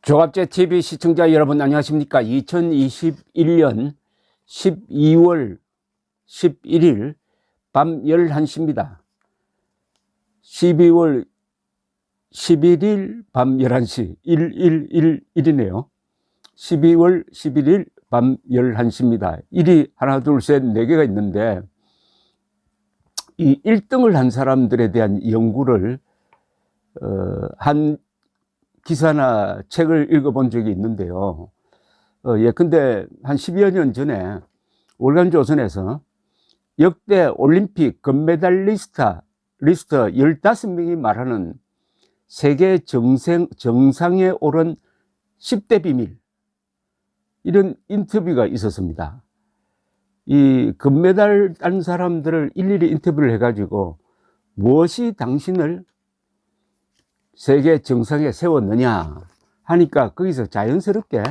조갑제 TV 시청자 여러분 안녕하십니까? 2021년 12월 11일 밤 11시입니다. 12월 11일 밤 11시 1111이네요. 12월 11일 밤 11시입니다. 일이 하나 둘 셋 4개가 있는데 이 1등을 한 사람들에 대한 연구를 한 기사나 책을 읽어본 적이 있는데요. 근데 한 10여 년 전에 월간조선에서 역대 올림픽 금메달리스트 15명이 말하는 세계 정상에 오른 10대 비밀, 이런 인터뷰가 있었습니다. 이 금메달 딴 사람들을 일일이 인터뷰를 해가지고 무엇이 당신을 세계 정상에 세웠느냐 하니까 거기서 자연스럽게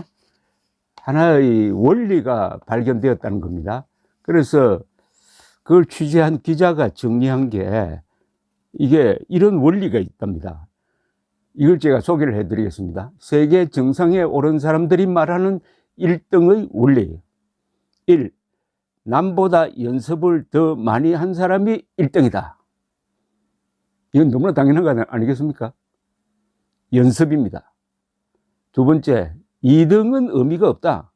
하나의 원리가 발견되었다는 겁니다. 그래서 그걸 취재한 기자가 정리한 게 이게 이런 원리가 있답니다. 이걸 제가 소개를 해드리겠습니다. 세계 정상에 오른 사람들이 말하는 1등의 원리. 1. 남보다 연습을 더 많이 한 사람이 1등이다. 이건 너무나 당연한 거 아니겠습니까? 연습입니다. 두 번째, 2등은 의미가 없다.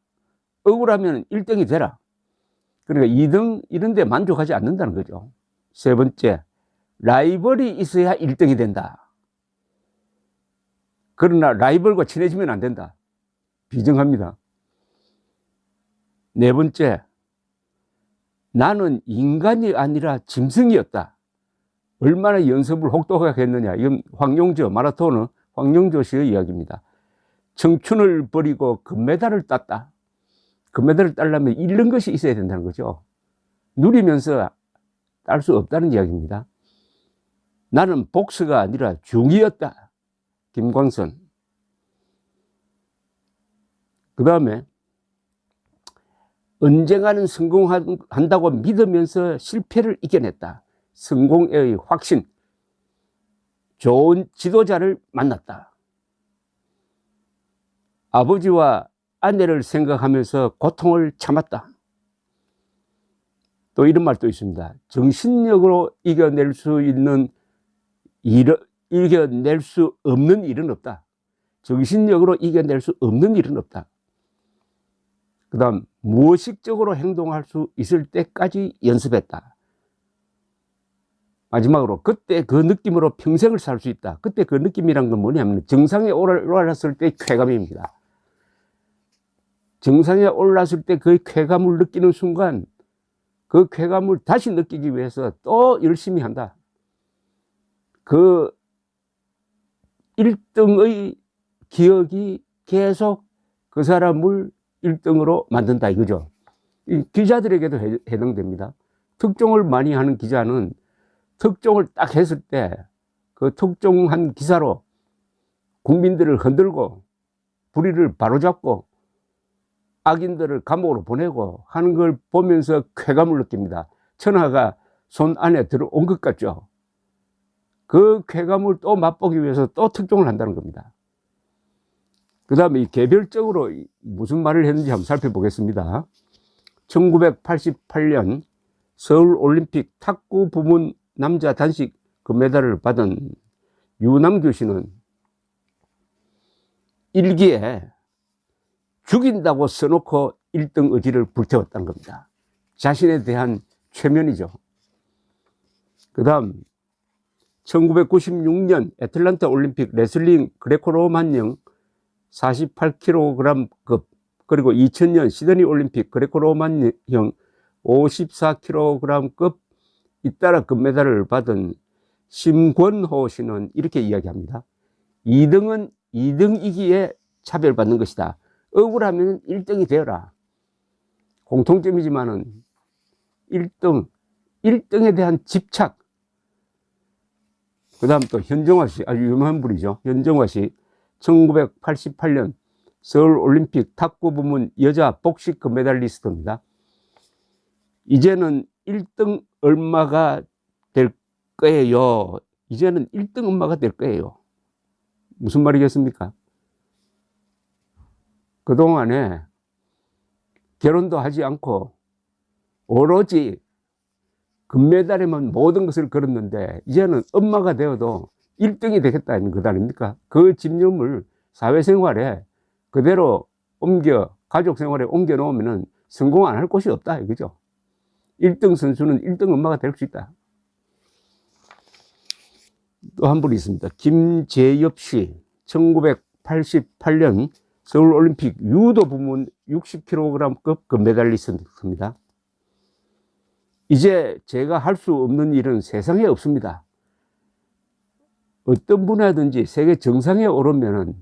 억울하면 1등이 되라. 그러니까 2등 이런 데 만족하지 않는다는 거죠. 세 번째, 라이벌이 있어야 1등이 된다. 그러나 라이벌과 친해지면 안 된다. 비정합니다. 네 번째, 나는 인간이 아니라 짐승이었다. 얼마나 연습을 혹독하게 했느냐. 이건 황용조, 마라토너 황용조 씨의 이야기입니다. 청춘을 버리고 금메달을 땄다. 금메달을 따려면 잃는 것이 있어야 된다는 거죠. 누리면서 딸 수 없다는 이야기입니다. 나는 복수가 아니라 중이었다. 김광선. 그 다음에 언젠가는 성공한다고 믿으면서 실패를 이겨냈다. 성공의 확신. 좋은 지도자를 만났다. 아버지와 아내를 생각하면서 고통을 참았다. 또 이런 말도 있습니다. 정신력으로 이겨낼 수 없는 일은 없다. 정신력으로 이겨낼 수 없는 일은 없다. 그 다음, 무의식적으로 행동할 수 있을 때까지 연습했다. 마지막으로, 그때 그 느낌으로 평생을 살 수 있다. 그때 그 느낌이란 건 뭐냐면 정상에 올랐을 때 쾌감입니다. 정상에 올랐을 때 그 쾌감을 느끼는 순간 그 쾌감을 다시 느끼기 위해서 또 열심히 한다. 그 1등의 기억이 계속 그 사람을 1등으로 만든다 이거죠. 이 기자들에게도 해당됩니다. 특종을 많이 하는 기자는 특종을 딱 했을 때 그 특종한 기사로 국민들을 흔들고 불의를 바로잡고 악인들을 감옥으로 보내고 하는 걸 보면서 쾌감을 느낍니다. 천하가 손 안에 들어온 것 같죠. 그 쾌감을 또 맛보기 위해서 또 특종을 한다는 겁니다. 그 다음에 개별적으로 무슨 말을 했는지 한번 살펴보겠습니다. 1988년 서울올림픽 탁구 부문 남자 단식 금메달을 받은 유남규 씨는 일기에 죽인다고 써놓고 1등 의지를 불태웠다는 겁니다. 자신에 대한 최면이죠. 그 다음 1996년 애틀란타 올림픽 레슬링 그레코로만형 48kg급, 그리고 2000년 시드니 올림픽 그레코로만형 54kg급 잇따라 금메달을 받은 심권호 씨는 이렇게 이야기합니다. 2등은 2등이기에 차별받는 것이다. 억울하면 1등이 되어라. 공통점이지만은 1등에 대한 집착. 그 다음 또 현정화 씨, 아주 유명한 분이죠. 현정화 씨, 1988년 서울올림픽 탁구 부문 여자 복식 금메달리스트입니다. 이제는 1등 엄마가 될 거예요. 이제는 1등 엄마가 될 거예요. 무슨 말이겠습니까? 그동안에 결혼도 하지 않고 오로지 금메달에만 모든 것을 걸었는데 이제는 엄마가 되어도 1등이 되겠다는 것 아닙니까? 그 집념을 사회생활에 그대로 가족 생활에 옮겨 놓으면 성공 안 할 곳이 없다 이거죠. 1등 선수는 1등 엄마가 될 수 있다. 또 한 분이 있습니다. 김재엽 씨, 1988년 서울올림픽 유도 부문 60kg급 금메달리스트입니다. 이제 제가 할 수 없는 일은 세상에 없습니다. 어떤 분야든지 세계 정상에 오르면은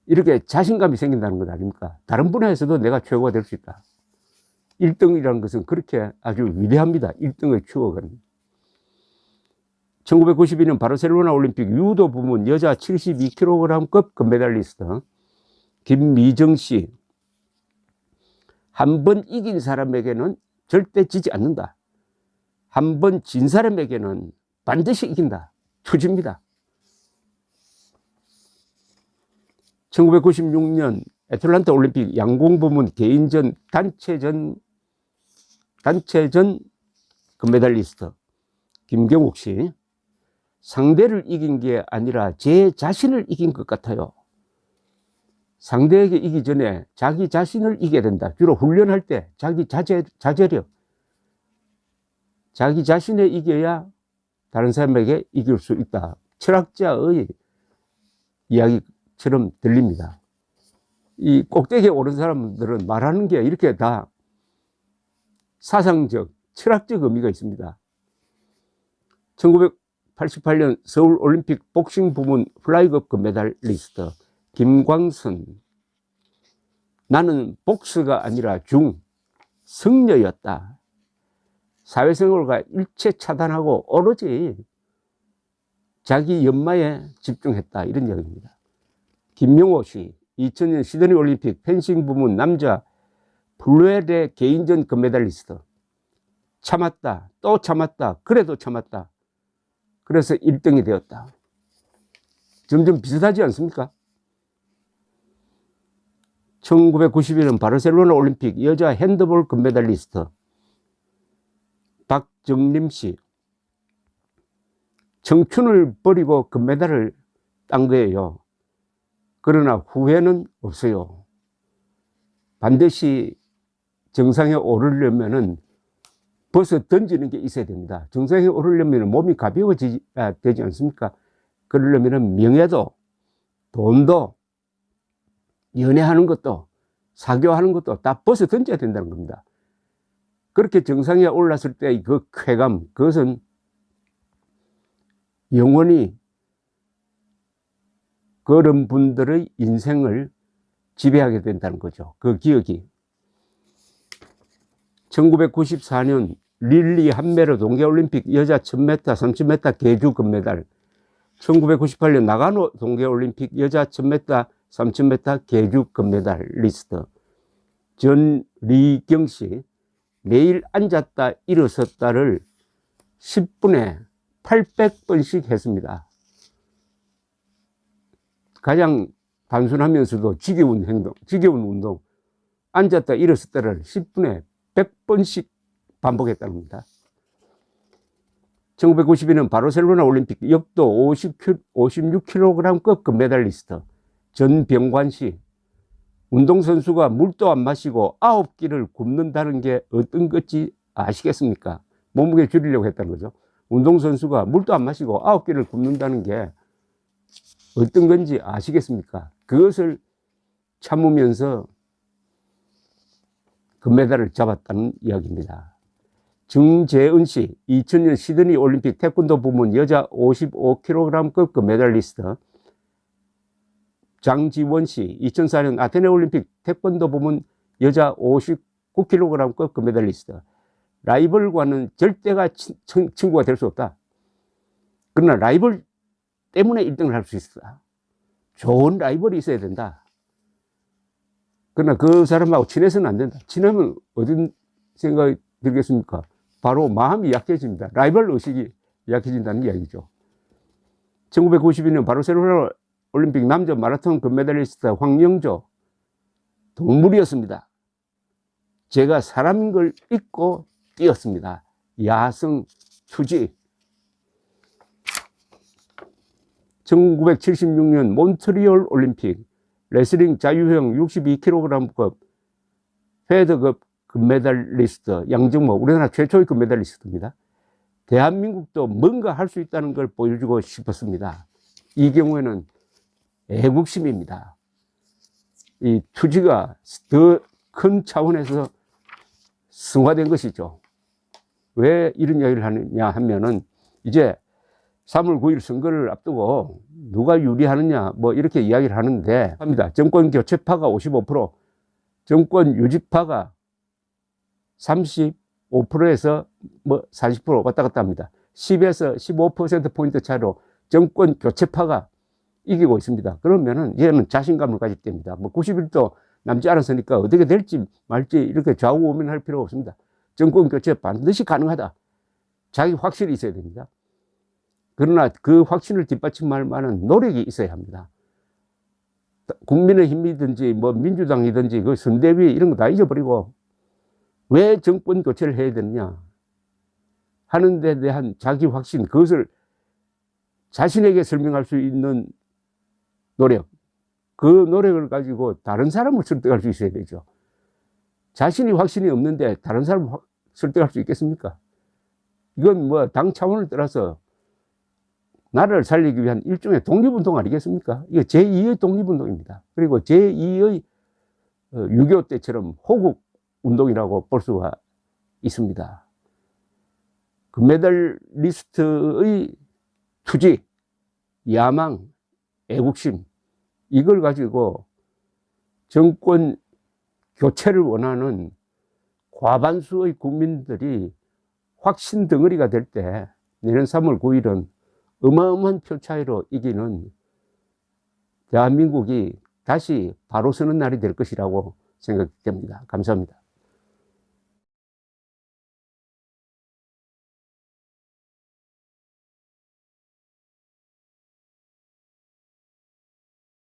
이렇게 자신감이 생긴다는 것 아닙니까? 다른 분야에서도 내가 최고가 될 수 있다. 1등이라는 것은 그렇게 아주 위대합니다. 1등의 추억은. 1992년 바르셀로나 올림픽 유도 부문 여자 72kg급 금메달리스트 김미정 씨. 한 번 이긴 사람에게는 절대 지지 않는다. 한 번 진 사람에게는 반드시 이긴다. 투지입니다. 1996년 애틀란타 올림픽 양궁 부문 개인전 단체전 금메달리스트 김경욱 씨. 상대를 이긴 게 아니라 제 자신을 이긴 것 같아요. 상대에게 이기 전에 자기 자신을 이겨야 된다. 주로 훈련할 때 자기 자제력, 자기 자신에 이겨야 다른 사람에게 이길 수 있다. 철학자의 이야기처럼 들립니다. 이 꼭대기에 오른 사람들은 말하는 게 이렇게 다 사상적, 철학적 의미가 있습니다. 1988년 서울올림픽 복싱 부문 플라이급 금메달리스트 김광선. 나는 복서가 아니라 승려였다. 사회생활과 일체 차단하고 오로지 자기 연마에 집중했다. 이런 이야기입니다. 김명호 씨, 2000년 시드니 올림픽 펜싱 부문 남자 블루웰의 개인전 금메달리스트. 참았다. 또 참았다. 그래도 참았다. 그래서 1등이 되었다. 점점 비슷하지 않습니까? 1991년 바르셀로나 올림픽 여자 핸드볼 금메달리스트 박정림 씨. 청춘을 버리고 금메달을 딴 거예요. 그러나 후회는 없어요. 반드시 정상에 오르려면은 벗어 던지는 게 있어야 됩니다. 정상에 오르려면 몸이 가벼워져야 되지 않습니까? 그러려면 명예도, 돈도, 연애하는 것도, 사교하는 것도 다 벗어 던져야 된다는 겁니다. 그렇게 정상에 올랐을 때 그 쾌감, 그것은 영원히 그런 분들의 인생을 지배하게 된다는 거죠. 그 기억이. 1994년 릴리 한메르 동계올림픽 여자 1000m, 3000m 계주 금메달. 1998년 나가노 동계올림픽 여자 1000m, 3000m 계주 금메달리스트 전리경 씨. 매일 앉았다 일어섰다를 10분에 800번씩 했습니다. 가장 단순하면서도 지겨운 운동. 앉았다 일어섰다를 10분에 100번씩 반복했다는 겁니다. 1992년 바르셀로나 올림픽 역도 56kg급 금메달리스트 전병관 씨. 운동선수가 물도 안 마시고 9끼를 굶는다는 게 어떤 건지 아시겠습니까? 몸무게 줄이려고 했다는 거죠. 운동선수가 물도 안 마시고 9끼를 굶는다는 게 어떤 건지 아시겠습니까? 그것을 참으면서 금메달을 잡았다는 이야기입니다. 정재은 씨, 2000년 시드니 올림픽 태권도 부문 여자 55kg급 금메달리스트 장지원 씨, 2004년 아테네 올림픽 태권도 부문 여자 59kg급 금메달리스트. 라이벌과는 절대가 친구가 될 수 없다. 그러나 라이벌 때문에 1등을 할 수 있어. 좋은 라이벌이 있어야 된다. 그러나 그 사람하고 친해서는 안 된다. 친하면 어떤 생각이 들겠습니까? 바로 마음이 약해집니다. 라이벌 의식이 약해진다는 이야기죠. 1992년 바르셀로나 올림픽 남자 마라톤 금메달리스트 황영조. 동물이었습니다. 제가 사람인 걸 잊고 뛰었습니다. 야성 투지. 1976년 몬트리올 올림픽 레슬링 자유형 62kg급 패드급 금메달리스트 양정모, 우리나라 최초의 금메달리스트입니다. 대한민국도 뭔가 할 수 있다는 걸 보여주고 싶었습니다. 이 경우에는 애국심입니다. 이 투지가 더 큰 차원에서 승화된 것이죠. 왜 이런 이야기를 하느냐 하면은, 이제 3월 9일 선거를 앞두고 누가 유리하느냐 뭐 이렇게 이야기를 하는데 합니다. 정권 교체파가 55%, 정권 유지파가 35%에서 뭐 40% 왔다 갔다 합니다. 10에서 15%포인트 차이로 정권 교체파가 이기고 있습니다. 그러면은 얘는 자신감을 가질 때입니다. 뭐 90일도 남지 않았으니까 어떻게 될지 말지 이렇게 좌우우면할 필요가 없습니다. 정권 교체 반드시 가능하다. 자기 확실히 있어야 됩니다. 그러나 그 확신을 뒷받침할 만한 노력이 있어야 합니다. 국민의힘이든지 뭐 민주당이든지 그 선대위 이런 거 다 잊어버리고 왜 정권 교체를 해야 되느냐 하는 데 대한 자기 확신, 그것을 자신에게 설명할 수 있는 노력, 그 노력을 가지고 다른 사람을 설득할 수 있어야 되죠. 자신이 확신이 없는데 다른 사람을 설득할 수 있겠습니까? 이건 뭐 당 차원을 떠나서 나라를 살리기 위한 일종의 독립운동 아니겠습니까? 이거 제2의 독립운동입니다. 그리고 제2의 6.25 때처럼 호국운동이라고 볼 수가 있습니다. 금메달리스트의 투지, 야망, 애국심, 이걸 가지고 정권 교체를 원하는 과반수의 국민들이 확신 덩어리가 될 때 내년 3월 9일은 어마어마한 표 차이로 이기는 대한민국이 다시 바로 서는 날이 될 것이라고 생각됩니다. 감사합니다.